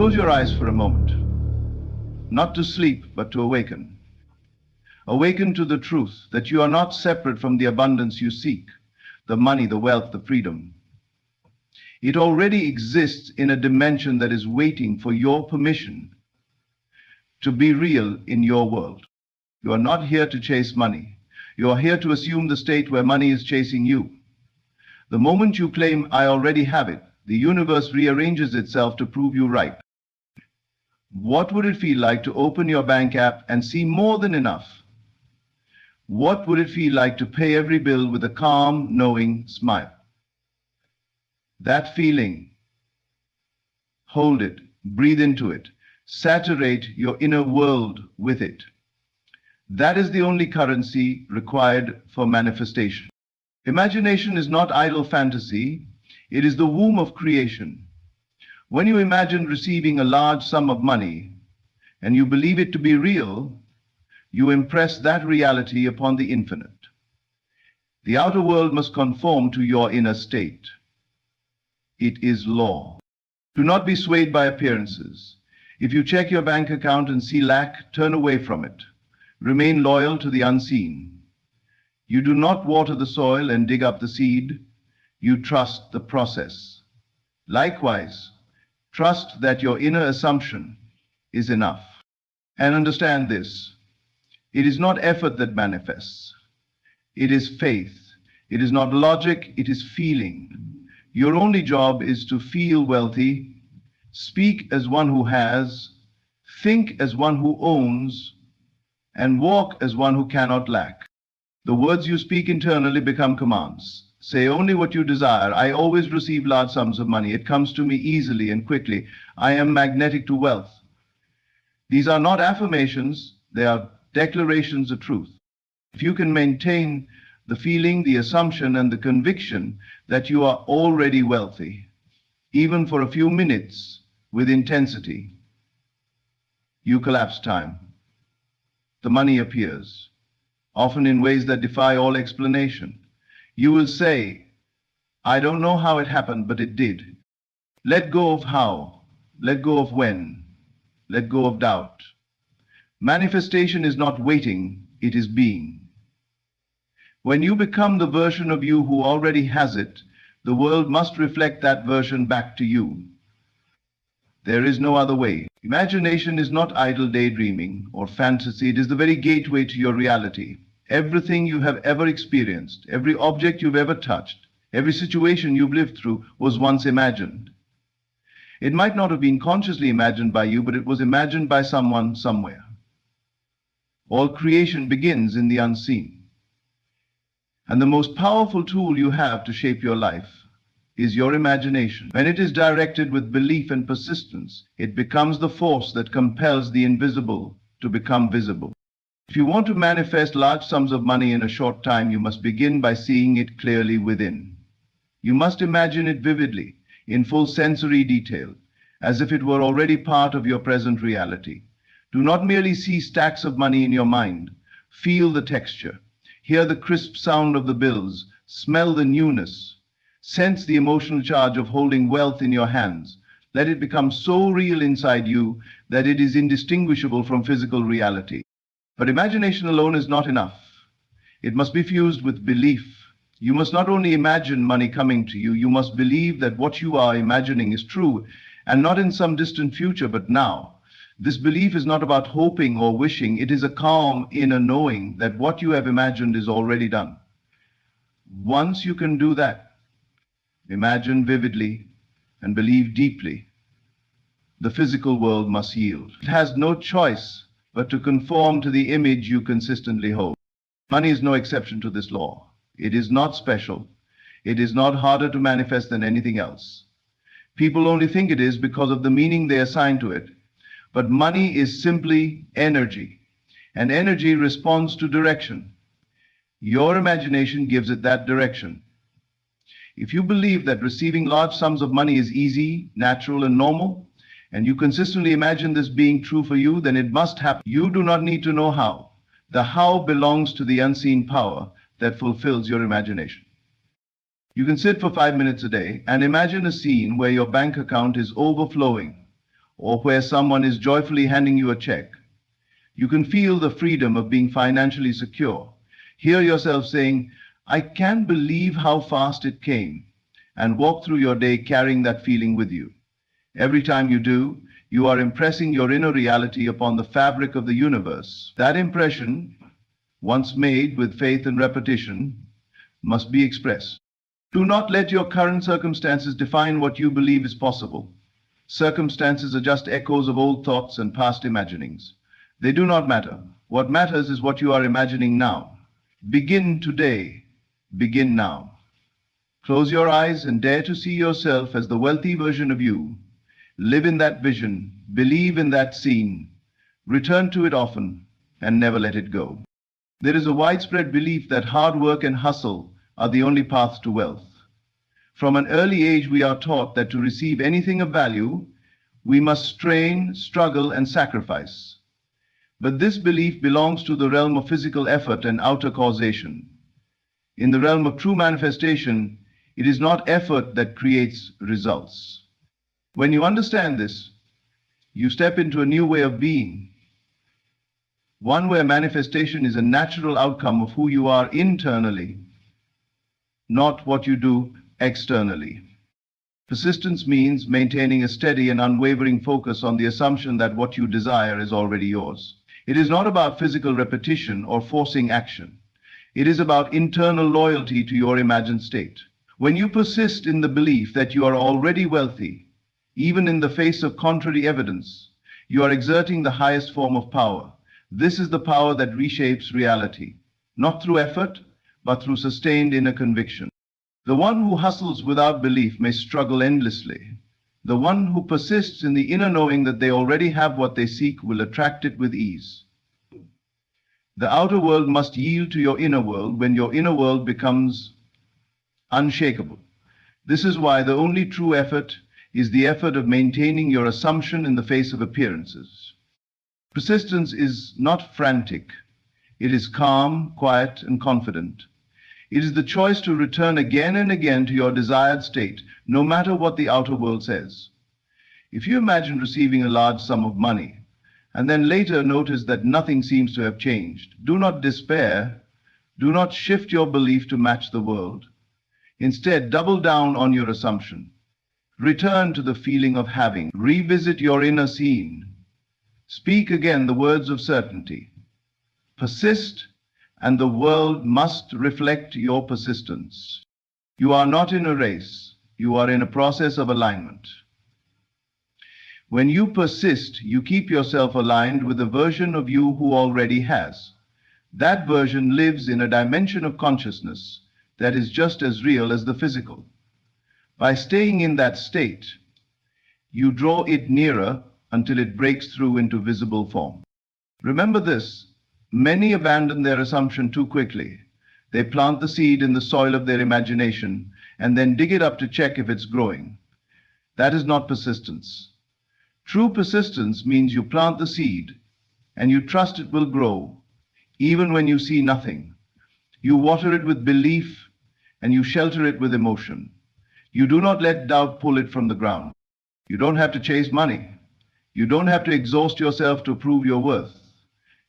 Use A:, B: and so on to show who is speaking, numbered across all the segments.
A: Close your eyes for a moment, not to sleep, but to awaken. Awaken to the truth that you are not separate from the abundance you seek, the money, the wealth, the freedom. It already exists in a dimension that is waiting for your permission to be real in your world. You are not here to chase money. You are here to assume the state where money is chasing you. The moment you claim, "I already have it," the universe rearranges itself to prove you right. What would it feel like to open your bank app and see more than enough? What would it feel like to pay every bill with a calm, knowing smile? That feeling, hold it, breathe into it, saturate your inner world with it. That is the only currency required for manifestation. Imagination is not idle fantasy, it is the womb of creation. When you imagine receiving a large sum of money and you believe it to be real, you impress that reality upon the infinite. The outer world must conform to your inner state. It is law. Do not be swayed by appearances. If you check your bank account and see lack, turn away from it. Remain loyal to the unseen. You do not water the soil and dig up the seed. You trust the process. Likewise, trust that your inner assumption is enough. And understand this. It is not effort that manifests. It is faith. It is not logic, it is feeling. Your only job is to feel wealthy, speak as one who has, think as one who owns, and walk as one who cannot lack. The words you speak internally become commands. Say only what you desire. I always receive large sums of money. It comes to me easily and quickly. I am magnetic to wealth. These are not affirmations, they are declarations of truth. If you can maintain the feeling, the assumption, and the conviction that you are already wealthy, even for a few minutes with intensity, you collapse time. The money appears, often in ways that defy all explanation. You will say, "I don't know how it happened, but it did." Let go of how, let go of when, let go of doubt. Manifestation is not waiting, it is being. When you become the version of you who already has it, the world must reflect that version back to you. There is no other way. Imagination is not idle daydreaming or fantasy. It is the very gateway to your reality. Everything you have ever experienced, every object you've ever touched, every situation you've lived through was once imagined. It might not have been consciously imagined by you, but it was imagined by someone somewhere. All creation begins in the unseen. And the most powerful tool you have to shape your life is your imagination. When it is directed with belief and persistence, it becomes the force that compels the invisible to become visible. If you want to manifest large sums of money in a short time, you must begin by seeing it clearly within. You must imagine it vividly, in full sensory detail, as if it were already part of your present reality. Do not merely see stacks of money in your mind. Feel the texture. Hear the crisp sound of the bills. Smell the newness. Sense the emotional charge of holding wealth in your hands. Let it become so real inside you that it is indistinguishable from physical reality. But imagination alone is not enough. It must be fused with belief. You must not only imagine money coming to you, you must believe that what you are imagining is true, and not in some distant future, but now. This belief is not about hoping or wishing. It is a calm inner knowing that what you have imagined is already done. Once you can do that, imagine vividly and believe deeply, the physical world must yield. It has no choice but to conform to the image you consistently hold. Money is no exception to this law. It is not special. It is not harder to manifest than anything else. People only think it is because of the meaning they assign to it. But money is simply energy, and energy responds to direction. Your imagination gives it that direction. If you believe that receiving large sums of money is easy, natural, and normal, and you consistently imagine this being true for you, then it must happen. You do not need to know how. The how belongs to the unseen power that fulfills your imagination. You can sit for 5 minutes a day and imagine a scene where your bank account is overflowing, or where someone is joyfully handing you a check. You can feel the freedom of being financially secure. Hear yourself saying, "I can't believe how fast it came," and walk through your day carrying that feeling with you. Every time you do, you are impressing your inner reality upon the fabric of the universe. That impression, once made with faith and repetition, must be expressed. Do not let your current circumstances define what you believe is possible. Circumstances are just echoes of old thoughts and past imaginings. They do not matter. What matters is what you are imagining now. Begin today. Begin now. Close your eyes and dare to see yourself as the wealthy version of you. Live in that vision. Believe in that scene. Return to it often and never let it go. There is a widespread belief that hard work and hustle are the only path to wealth. From an early age, we are taught that to receive anything of value, we must strain, struggle, and sacrifice. But this belief belongs to the realm of physical effort and outer causation. In the realm of true manifestation, it is not effort that creates results. When you understand this, you step into a new way of being, one where manifestation is a natural outcome of who you are internally, not what you do externally. Persistence means maintaining a steady and unwavering focus on the assumption that what you desire is already yours. It is not about physical repetition or forcing action. It is about internal loyalty to your imagined state. When you persist in the belief that you are already wealthy, even in the face of contrary evidence, you are exerting the highest form of power. This is the power that reshapes reality, not through effort, but through sustained inner conviction. The one who hustles without belief may struggle endlessly. The one who persists in the inner knowing that they already have what they seek will attract it with ease. The outer world must yield to your inner world when your inner world becomes unshakable. This is why the only true effort is the effort of maintaining your assumption in the face of appearances. Persistence is not frantic. It is calm, quiet, and confident. It is the choice to return again and again to your desired state, no matter what the outer world says. If you imagine receiving a large sum of money, and then later notice that nothing seems to have changed, do not despair. Do not shift your belief to match the world. Instead, double down on your assumption. Return to the feeling of having. Revisit your inner scene. Speak again the words of certainty. Persist, and the world must reflect your persistence. You are not in a race. You are in a process of alignment. When you persist, you keep yourself aligned with the version of you who already has. That version lives in a dimension of consciousness that is just as real as the physical. By staying in that state, you draw it nearer until it breaks through into visible form. Remember this. Many abandon their assumption too quickly. They plant the seed in the soil of their imagination and then dig it up to check if it's growing. That is not persistence. True persistence means you plant the seed and you trust it will grow, even when you see nothing. You water it with belief and you shelter it with emotion. You do not let doubt pull it from the ground. You don't have to chase money. You don't have to exhaust yourself to prove your worth.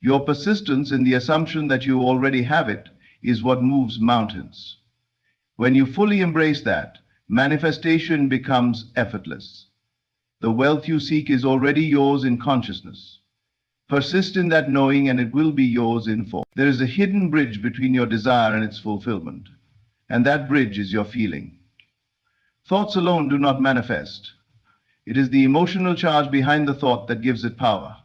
A: Your persistence in the assumption that you already have it is what moves mountains. When you fully embrace that, manifestation becomes effortless. The wealth you seek is already yours in consciousness. Persist in that knowing and it will be yours in form. There is a hidden bridge between your desire and its fulfillment, and that bridge is your feeling. Thoughts alone do not manifest. It is the emotional charge behind the thought that gives it power.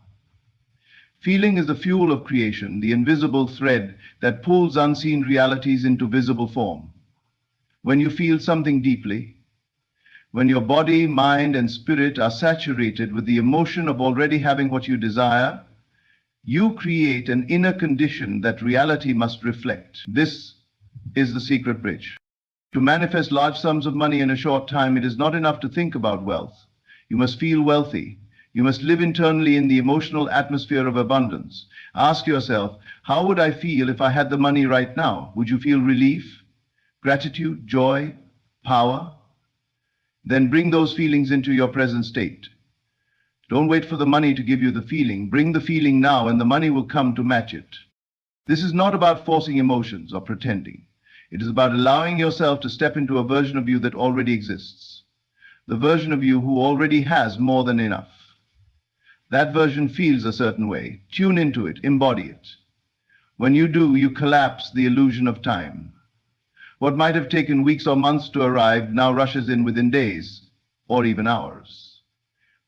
A: Feeling is the fuel of creation, the invisible thread that pulls unseen realities into visible form. When you feel something deeply, when your body, mind, and spirit are saturated with the emotion of already having what you desire, you create an inner condition that reality must reflect. This is the secret bridge. To manifest large sums of money in a short time, it is not enough to think about wealth. You must feel wealthy. You must live internally in the emotional atmosphere of abundance. Ask yourself, how would I feel if I had the money right now? Would you feel relief, gratitude, joy, power? Then bring those feelings into your present state. Don't wait for the money to give you the feeling. Bring the feeling now and the money will come to match it. This is not about forcing emotions or pretending. It is about allowing yourself to step into a version of you that already exists. The version of you who already has more than enough. That version feels a certain way. Tune into it, embody it. When you do, you collapse the illusion of time. What might have taken weeks or months to arrive now rushes in within days, or even hours.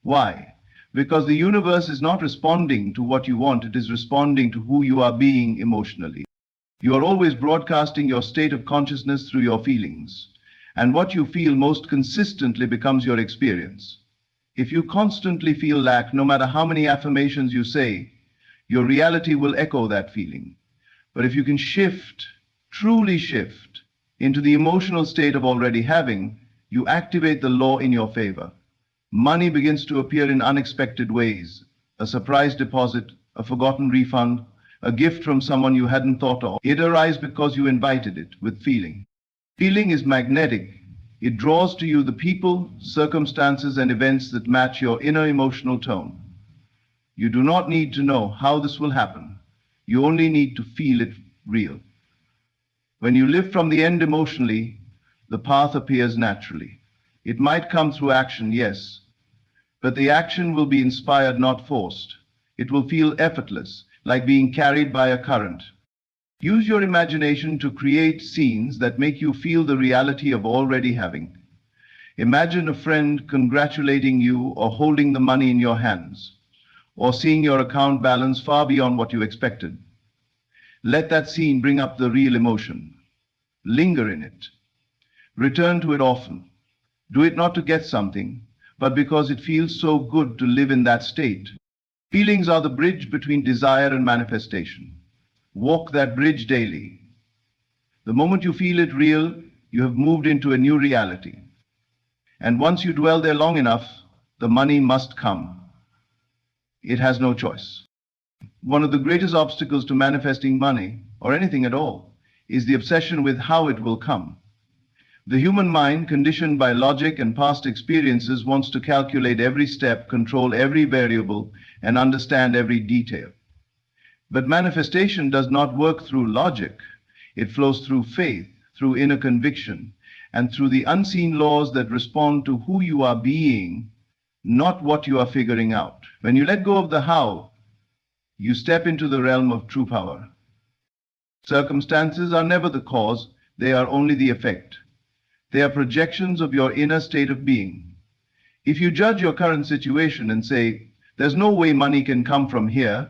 A: Why? Because the universe is not responding to what you want, it is responding to who you are being emotionally. You are always broadcasting your state of consciousness through your feelings, and what you feel most consistently becomes your experience. If you constantly feel lack, no matter how many affirmations you say, your reality will echo that feeling. But if you can shift, truly shift, into the emotional state of already having, you activate the law in your favor. Money begins to appear in unexpected ways. A surprise deposit, a forgotten refund, a gift from someone you hadn't thought of. It arrives because you invited it with feeling. Feeling is magnetic. It draws to you the people, circumstances, and events that match your inner emotional tone. You do not need to know how this will happen. You only need to feel it real. When you live from the end emotionally, the path appears naturally. It might come through action, yes, but the action will be inspired, not forced. It will feel effortless, like being carried by a current. Use your imagination to create scenes that make you feel the reality of already having. Imagine a friend congratulating you or holding the money in your hands, or seeing your account balance far beyond what you expected. Let that scene bring up the real emotion. Linger in it. Return to it often. Do it not to get something, but because it feels so good to live in that state. Feelings are the bridge between desire and manifestation. Walk that bridge daily. The moment you feel it real, you have moved into a new reality. And once you dwell there long enough, the money must come. It has no choice. One of the greatest obstacles to manifesting money, or anything at all, is the obsession with how it will come. The human mind, conditioned by logic and past experiences, wants to calculate every step, control every variable, and understand every detail. But manifestation does not work through logic. It flows through faith, through inner conviction, and through the unseen laws that respond to who you are being, not what you are figuring out. When you let go of the how, you step into the realm of true power. Circumstances are never the cause, they are only the effect. They are projections of your inner state of being. If you judge your current situation and say, "There's no way money can come from here,"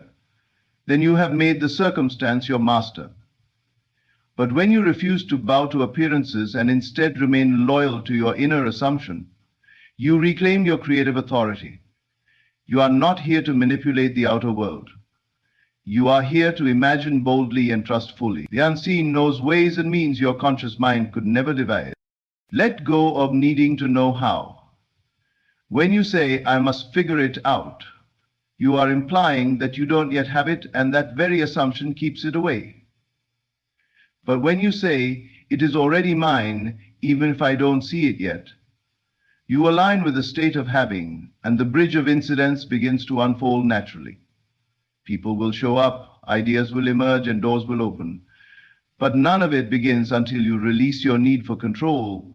A: then you have made the circumstance your master. But when you refuse to bow to appearances and instead remain loyal to your inner assumption, you reclaim your creative authority. You are not here to manipulate the outer world. You are here to imagine boldly and trust fully. The unseen knows ways and means your conscious mind could never devise. Let go of needing to know how. When you say, "I must figure it out," you are implying that you don't yet have it, and that very assumption keeps it away. But when you say, "It is already mine, even if I don't see it yet," you align with the state of having, and the bridge of incidents begins to unfold naturally. People will show up, ideas will emerge, and doors will open. But none of it begins until you release your need for control.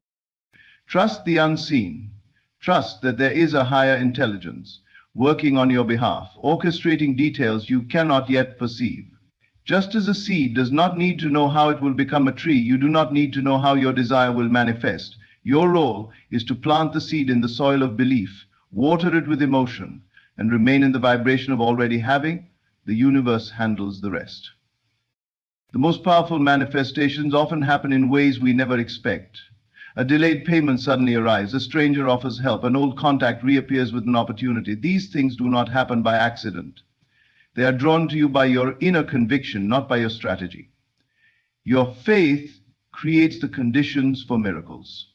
A: Trust the unseen. Trust that there is a higher intelligence working on your behalf, orchestrating details you cannot yet perceive. Just as a seed does not need to know how it will become a tree, you do not need to know how your desire will manifest. Your role is to plant the seed in the soil of belief, water it with emotion, and remain in the vibration of already having. The universe handles the rest. The most powerful manifestations often happen in ways we never expect. A delayed payment suddenly arrives, a stranger offers help, an old contact reappears with an opportunity. These things do not happen by accident. They are drawn to you by your inner conviction, not by your strategy. Your faith creates the conditions for miracles.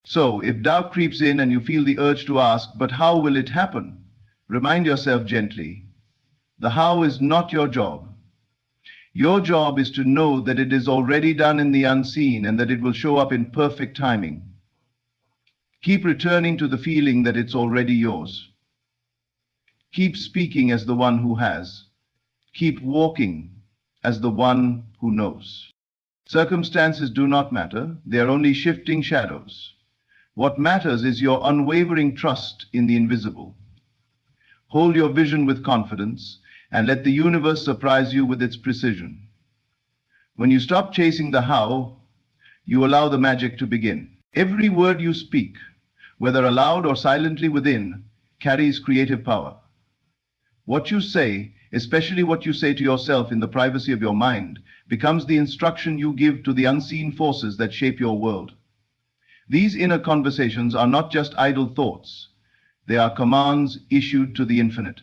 A: So, if doubt creeps in and you feel the urge to ask, "But how will it happen?" remind yourself gently, the how is not your job. Your job is to know that it is already done in the unseen and that it will show up in perfect timing. Keep returning to the feeling that it's already yours. Keep speaking as the one who has. Keep walking as the one who knows. Circumstances do not matter, they are only shifting shadows. What matters is your unwavering trust in the invisible. Hold your vision with confidence and let the universe surprise you with its precision. When you stop chasing the how, you allow the magic to begin. Every word you speak, whether aloud or silently within, carries creative power. What you say, especially what you say to yourself in the privacy of your mind, becomes the instruction you give to the unseen forces that shape your world. These inner conversations are not just idle thoughts. They are commands issued to the infinite.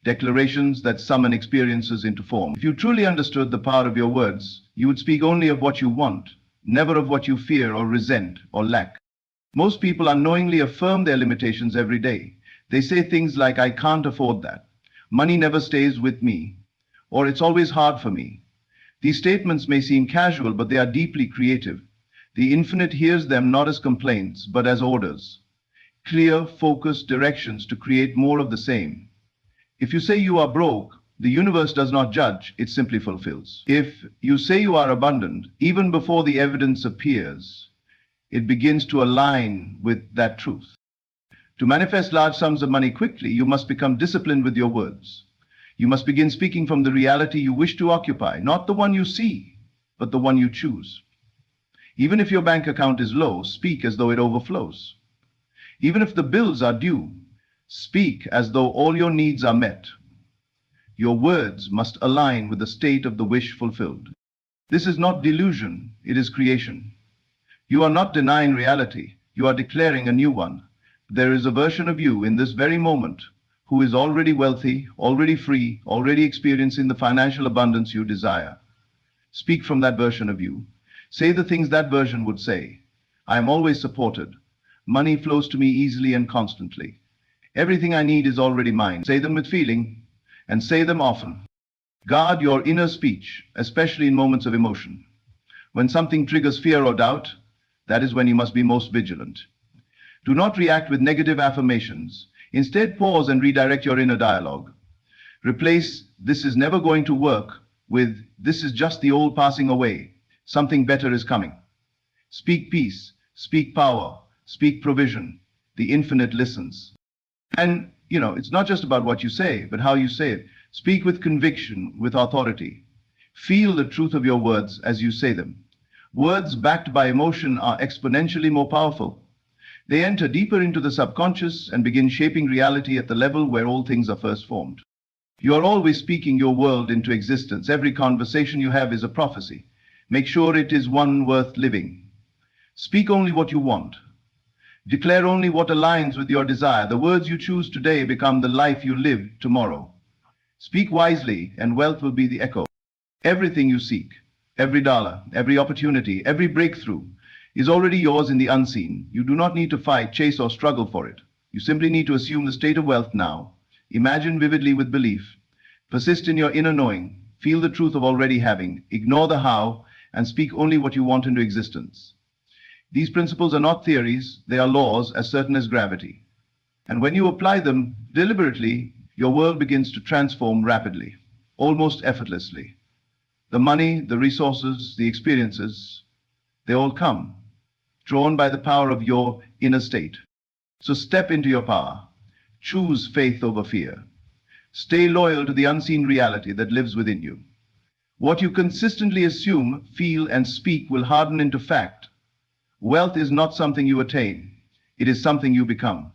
A: Declarations that summon experiences into form. If you truly understood the power of your words, you would speak only of what you want, never of what you fear or resent or lack. Most people unknowingly affirm their limitations every day. They say things like, I can't afford that. Money never stays with me. Or it's always hard for me. These statements may seem casual, but they are deeply creative. The infinite hears them not as complaints, but as orders. Clear, focused directions to create more of the same. If you say you are broke, the universe does not judge, it simply fulfills. If you say you are abundant, even before the evidence appears, it begins to align with that truth. To manifest large sums of money quickly, you must become disciplined with your words. You must begin speaking from the reality you wish to occupy, not the one you see, but the one you choose. Even if your bank account is low, speak as though it overflows. Even if the bills are due, speak as though all your needs are met. Your words must align with the state of the wish fulfilled. This is not delusion, it is creation. You are not denying reality, you are declaring a new one. There is a version of you in this very moment who is already wealthy, already free, already experiencing the financial abundance you desire. Speak from that version of you. Say the things that version would say. I am always supported. Money flows to me easily and constantly. Everything I need is already mine. Say them with feeling, and say them often. Guard your inner speech, especially in moments of emotion. When something triggers fear or doubt, that is when you must be most vigilant. Do not react with negative affirmations. Instead, pause and redirect your inner dialogue. Replace "this is never going to work" with "this is just the old passing away. Something better is coming." Speak peace, speak power, speak provision. The infinite listens. And, it's not just about what you say, but how you say it. Speak with conviction, with authority. Feel the truth of your words as you say them. Words backed by emotion are exponentially more powerful. They enter deeper into the subconscious and begin shaping reality at the level where all things are first formed. You are always speaking your world into existence. Every conversation you have is a prophecy. Make sure it is one worth living. Speak only what you want. Declare only what aligns with your desire. The words you choose today become the life you live tomorrow. Speak wisely, and wealth will be the echo. Everything you seek, every dollar, every opportunity, every breakthrough is already yours in the unseen. You do not need to fight, chase, or struggle for it. You simply need to assume the state of wealth now. Imagine vividly with belief. Persist in your inner knowing. Feel the truth of already having. Ignore the how, and speak only what you want into existence. These principles are not theories, they are laws as certain as gravity. And when you apply them deliberately, your world begins to transform rapidly, almost effortlessly. The money, the resources, the experiences, they all come, drawn by the power of your inner state. So step into your power. Choose faith over fear. Stay loyal to the unseen reality that lives within you. What you consistently assume, feel, and speak will harden into fact. Wealth is not something you attain. It is something you become.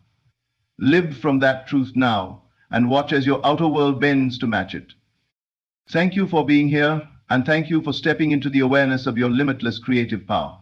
A: Live from that truth now and watch as your outer world bends to match it. Thank you for being here, and thank you for stepping into the awareness of your limitless creative power.